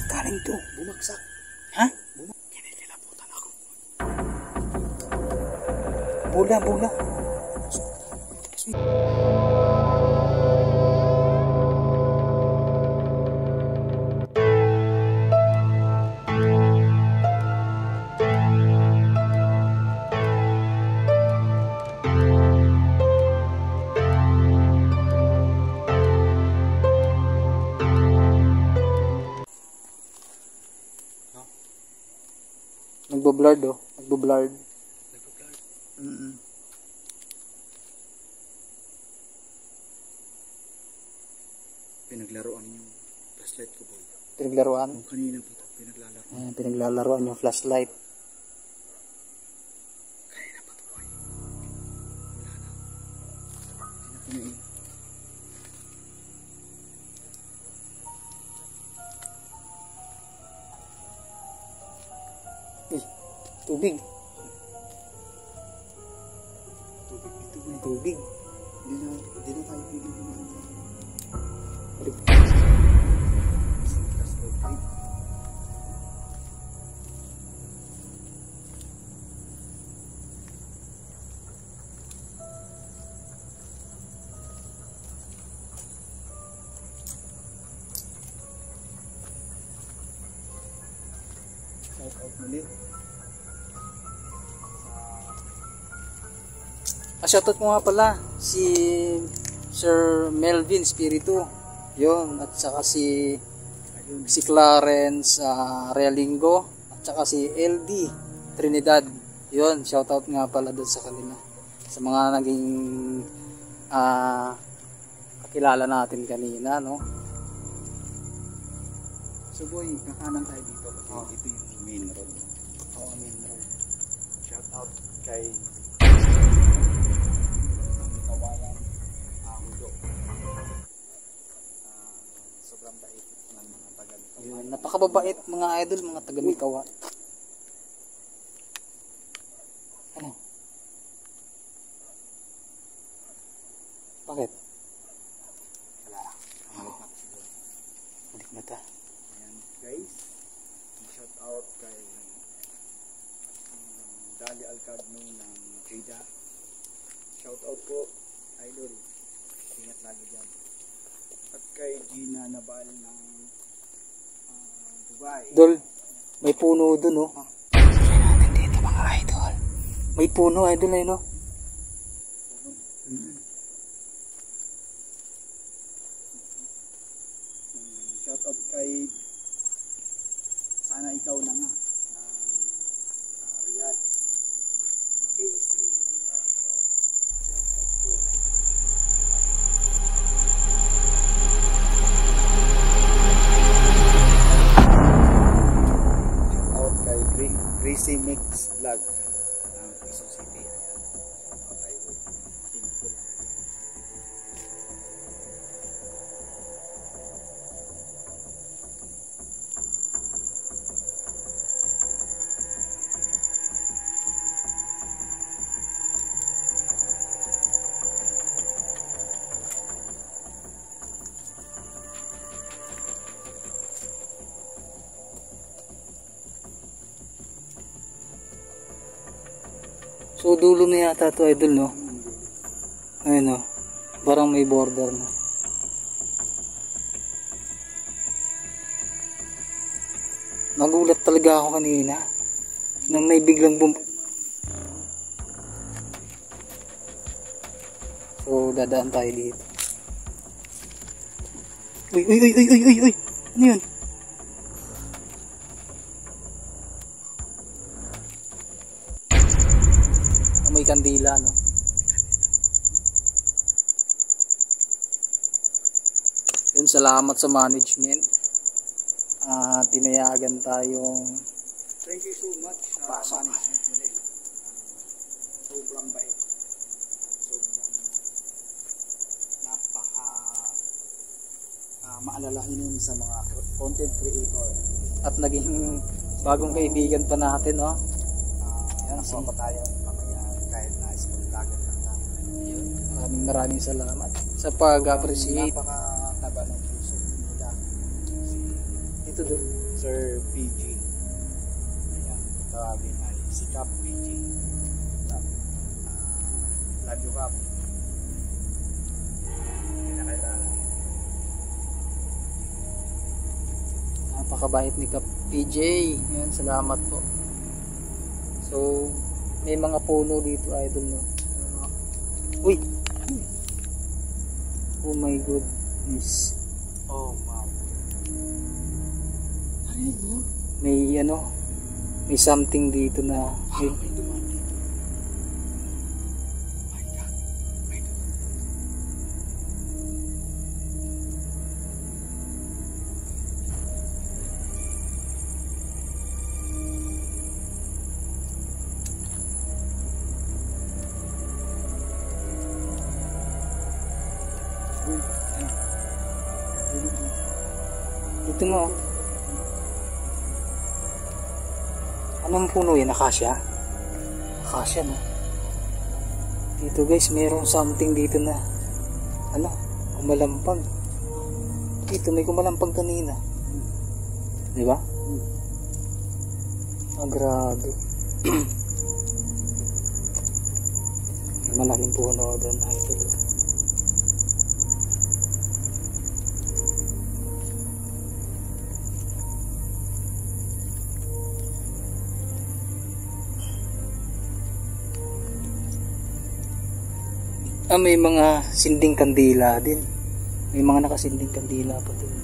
galing to? Bumagsak. Ha? Kinikilabutan ako. Bola. Nagbo-blurred oh. Nagbo-blurred. Pinaglaruan yung flashlight ko, boy. Pinaglaruan? Kung kanina pa ito, pinaglalaruan. Ayan, pinaglalaruan yung flashlight. Kanina pa ito, boy. Wala na. Hindi na pumain. Tubig. Tubig dito, boy. Tubig. Hindi na tayo pwede kumain. Shout out muli. Shoutout mo nga pala si Sir Melvin Spiritu. Yun, at saka si Clarence Realingo at saka si LD Trinidad. Yun, shoutout nga pala doon sa kanila. Sa mga naging kakilala natin kanina, no? So boy, kakanan tayo dito kasi ito yung main road. Oo, main road. Shout out kay Kawayan Hulo. Sobrang bait ng mga taga-Mikawa. Yun, napakababait mga idol, mga taga-Mikawa. Ano? Bakit? Wala. Balik na ta. Ayan guys. Shout out kay Dali Alcagno ng Jada. Shout out po, idol. Ingat lagi dyan. At kay Gina Nabal ng Dubai. Idol, may puno dun, oh. Tignan natin dito mga idol. May puno, idol, eh, no? Shout out kay Sana Ikaw na nga ng Riyadh KSP. Shout out po. Shout out kay Gracie Mix Vlog ng Quezon City. Thank you. So, dulo na yata to, idol, no? Ayun, no? Parang may border na. Nagulat talaga ako kanina nang may biglang So, dadaan tayo dito. Uy! Ano yun? May kandila, no? Yun, salamat sa management. Tinayagan tayong Thank you so much sa management muli. Sobrang bait. Sobrang napaka maalalahanin sa mga content creator. at naging bagong kaibigan pa natin, no? Yan, so pa tayo mamaya kahit na small vlogger lang natin. Maraming salamat sa pag-appreciate. Napakataba ng puso nila. Ito doon. Sir PG. Ayan, tawagin ay si Cap PG. Cap. Love you, Cap. Kinakailangan. Napakabait ni Kap PJ. Yan, salamat po. So, may mga puno dito, idol, no? Uy! Oh my goodness. Oh, wow. May ano, may something dito na may, May dumaan dito. My God. May dumaan. Uy, ano? dito mo. Anong puno yan? Akasya? Akasya, no? Dito guys, mayroong something dito na ano, kumalampag. Dito may kumalampag kanina. Di ba? Ah, grabe. May malaking puno doon, idol. Ah, may mga sinding kandila din. May mga nakasinding kandila pa din.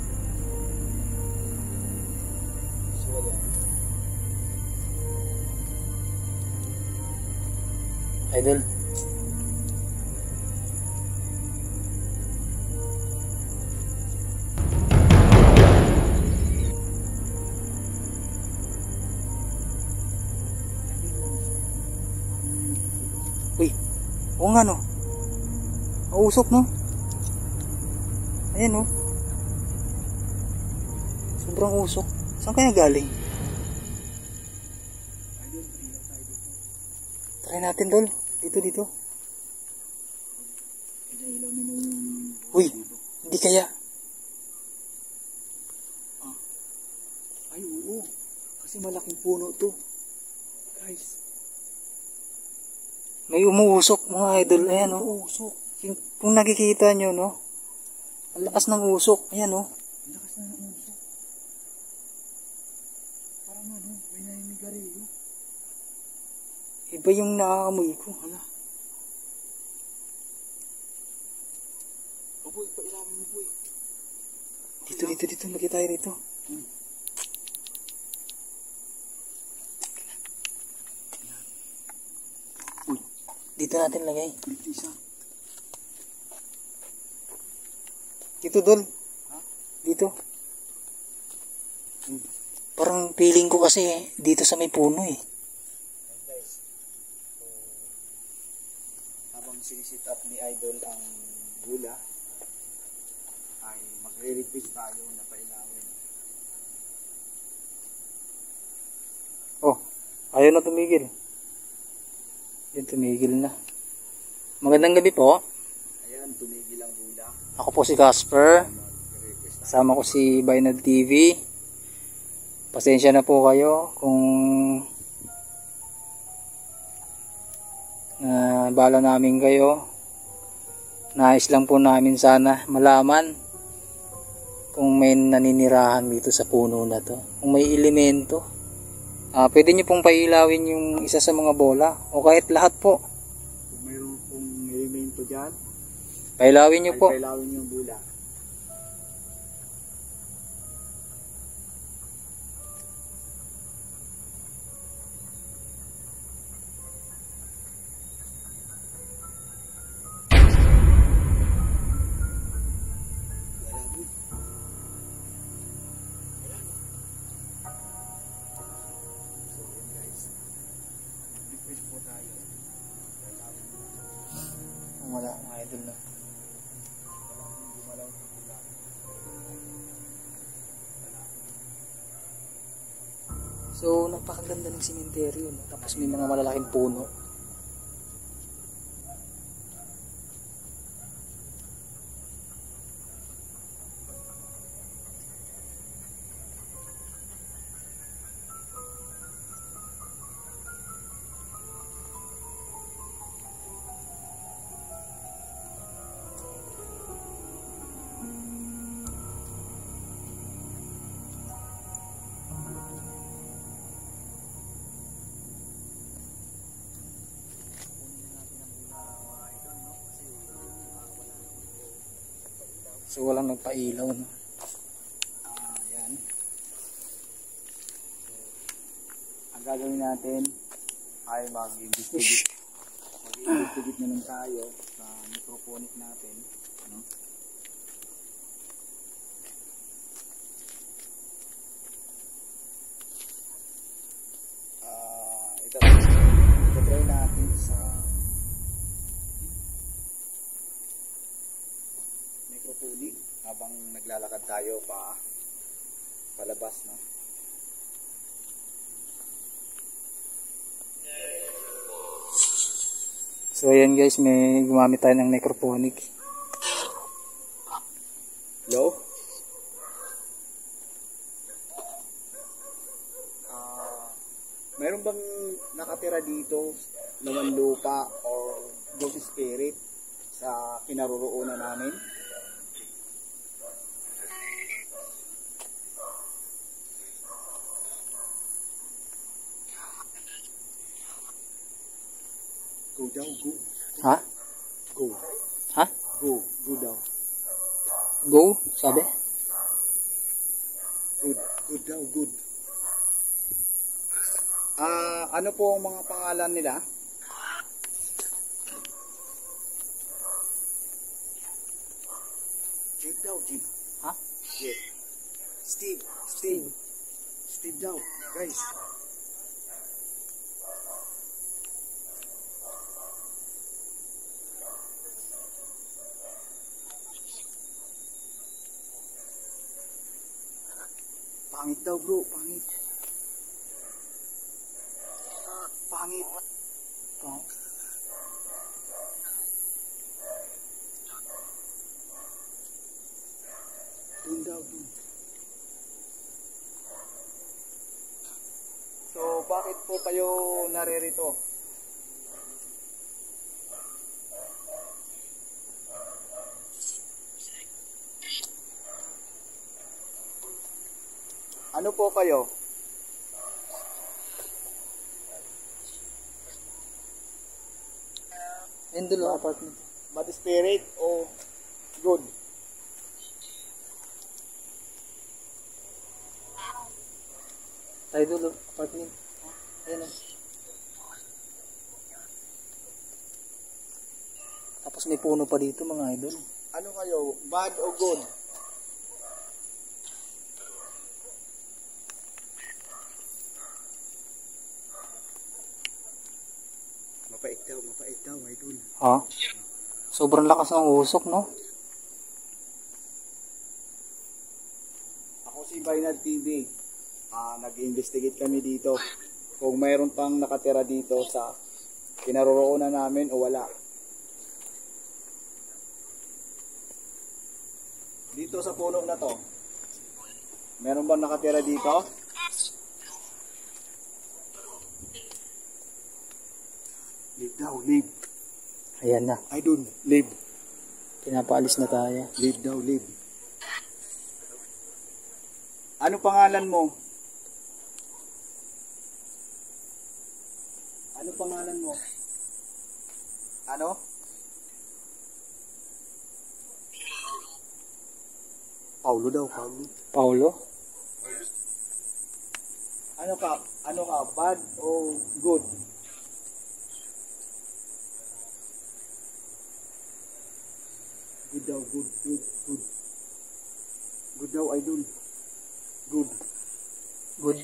So, wala. Idol. Uy, oo nga no. Usok no. Ayan no. Sobrang usok. Saan kaya galing? Ayun, ilaw tayo dito. Try natin dol. Dito. Ilaw mo na yung... Uy, hindi kaya. Ay, oo. Kasi malaking puno to. Guys. May umuusok mga idol. Ayan no. Usok. Kung nakikita nyo no. Ang lakas ng usok. Ayan no. Ang lakas na ng usok. Parang ano, may naninigarilyo. Iba yung naaamoy ko. Hala. Oh, boy, pailamin mo, boy. Dito. Lagi tayo rito. Dito natin lagay. Dito isa. Dito dol. Ha? Dito. Parang feeling ko kasi dito sa may puno eh. Ayan, guys. So, habang sinisit up ni Idol ang gula, ay magre-request tayo na pailawin. Oh, ayaw na tumigil. Yan, tumigil na. Magandang gabi po. Ayan, tumigil ang gula. Ako po si Casper. Magre-request tayo. Kasama ko si Bainad TV. Pasensya na po kayo kung bala namin kayo. Nais lang po namin sana malaman kung may naninirahan dito sa puno na to. Kung may elemento. Pwede nyo pong pailawin yung isa sa mga bola o kahit lahat po. Kung mayroon pong elemento dyan, Pailawin nyo ay po. pailawin yung gula. Wala, boy. Wala, no? So, yun guys. Mag-request po tayo. Pailawin mo. Wala, mga idol na. Gumalaw sa gula. So, napakaganda ng sementeryo. No? Tapos may mga malalaking puno. So walang nagpailaw, no? Yan. Ang gagawin natin ay mag-investigate. Mag-investigate na lang tayo sa microphonic natin. Ano? Ito-try natin sa microphonic habang naglalakad tayo palabas, no? So ayan guys, may gumamit tayo ng microphonic. Hello? Mayroon bang nakatira dito, laman lupa or ghost spirit sa kinaroroonan namin? Go daw, go. Ha? Go. Ha? Go daw. Go? Sabi? Good daw, good. Ano po ang mga pangalan nila? Jeep daw, Jeep. Ha? Jeep. Steve daw, guys. Pangit daw, bro, pangit. Pangit. Dun daw, dun. So, bakit po kayo naririto? Ano po kayo? Indulo apartment. Bad spirit o good? Tayo dulo apartment. Ayan o. Tapos may puno pa dito mga idol. Ano kayo? Bad o good? Mapait daw, idol. Ha? Sobrang lakas ng usok, no? Ako si Bainad TV. Nag-investigate kami dito kung mayroon pang nakatira dito sa kinaroroonan namin o wala. Dito sa puno na to, meron bang nakatira dito? Live daw, live. Ayan na. Idol, live. Pinapaalis na tayo. Live daw, live. Ano pangalan mo? Ano pangalan mo? Ano? Paulo daw, Paulo. Paulo? Ano ka? Ano ka? Bad o good? Good daw, good. Good daw, idol. Good. Good.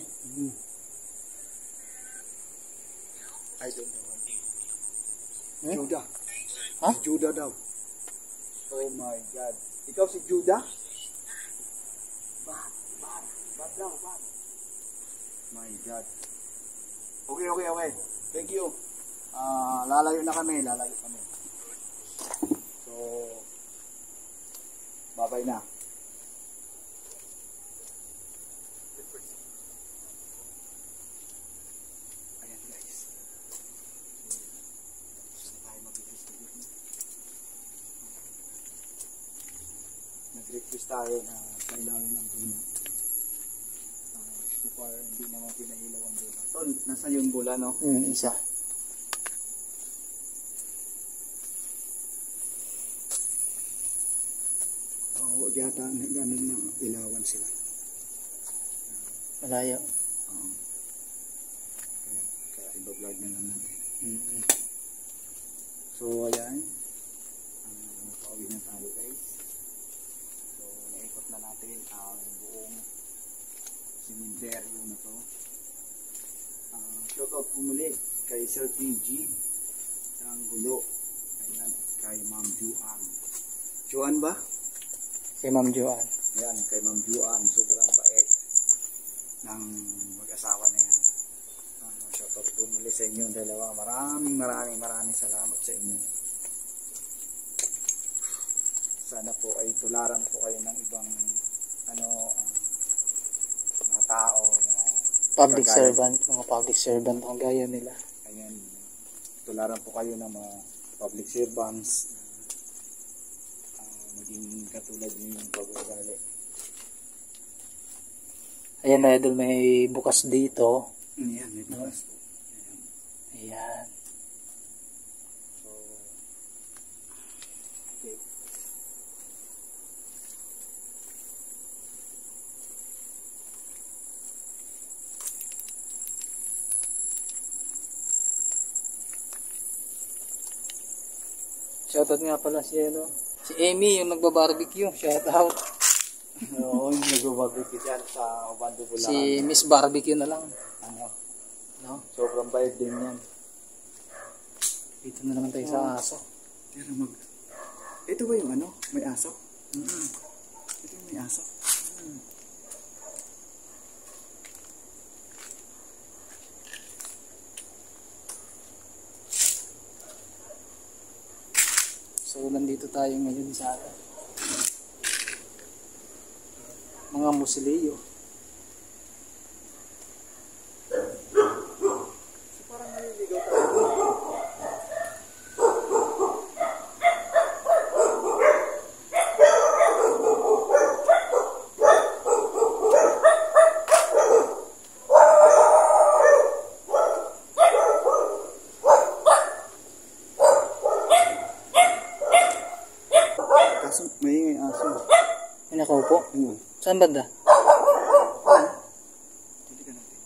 Idol daw. Hmm? Judah. Ha? Si Judah daw. Oh my God. Ikaw si Judah? Bad daw, bad. My God. Okay. Thank you. Lalayo kami. So, bye-bye na. Ayan guys. Gusto tayo mag-investigate. Nag-request tayo na kailangan ng bula. So far, hindi naman pinailaw ang bula. So, nasa yung bula, no? Isa. Oo, yata ganun na ilawan sila. Malayo. Oo. Kaya iba-vlog na naman. So, ayan. Pauwi na tayo guys. So, naikot na natin ang buong cementerio na to. Shoutout po muli kay Sir PG ng Gulo. Ayan, kay Ma'am Juan. Juan ba? Kay Ma'am Joan. Ayan, kay Ma'am Juan. Sobrang bait ng mag-asawa na yan. Shoutout po muli sa inyong dalawa. Maraming salamat sa inyo. Sana po ay tularan po kayo ng ibang mga tao na Public kagaya. servant, mga public servant ang gaya nila. Ayan, tularan po kayo ng mga public servants maging katulad niyo yung pag-uugali. Ayan na idol, may bukas dito. Ayan, may bukas po. Ayan. So, okay. Shoutout nga pala si si Amy, yung nagba-barbecue. Shoutout. Oo, yung nag-barbecue dyan sa Obando Bulacan. Si Miss Barbecue na lang. No? Sobrang bayad din yan. Dito na naman tayo sa aso. Pero ito ba yung may aso? Ito yung may aso. So, nandito tayo ngayon sa mga musilyo. So, parang naliligaw tayo. Kaso, may aso. May nakaupo. Saan banda? Tiligan natin.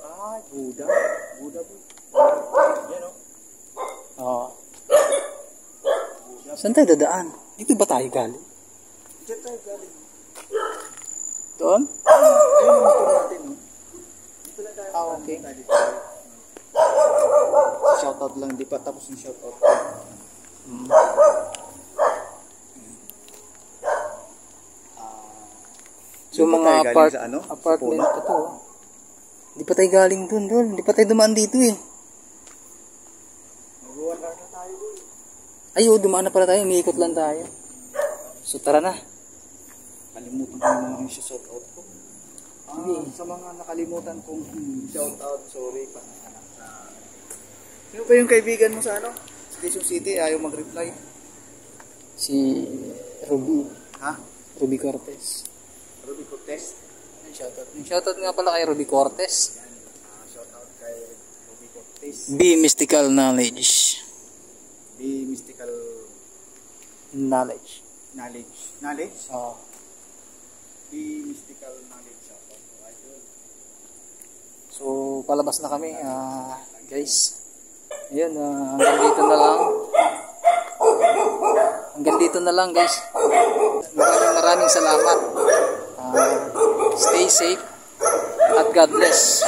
Ay, Buddha. Buddha po. Yan o. Oo. Saan tayo dadaan? Dito ba tayo galing? Diyan tayo galing. Doon? Ayun ang motor natin, no? Dito lang tayo. Okay. Shoutout lang, di pa tapos yung shoutout. So, Di pa mga tayo galing apart, sa apartment sa pa to. Hindi pa tayo galing dun, Dol. Hindi pa tayo dumaan dito eh. Mag-1 hour na tayo doon. Ay, dumaan na pala tayo. Umiikot lang tayo. So, tara na. Kalimutan ko naman yung shoutout ko. Sa mga nakalimutan kong shoutout, sorry pa. Sino ba yung kaibigan mo sa Station City? Ayaw mag-reply. Si Ruby. Ha? Ruby Cortez. Ruby Cortez. Shoutout. Yung shoutout nga pala kay Ruby Cortez. Shoutout kay Ruby Cortez. Be mystical knowledge. Be mystical Knowledge. knowledge. Knowledge? Oo. Be mystical knowledge. Shoutout ko. Idol. So, palabas na kami, guys. Ayun, hanggang dito na lang. Hanggang dito na lang, guys. Maraming salamat. Stay safe at God bless.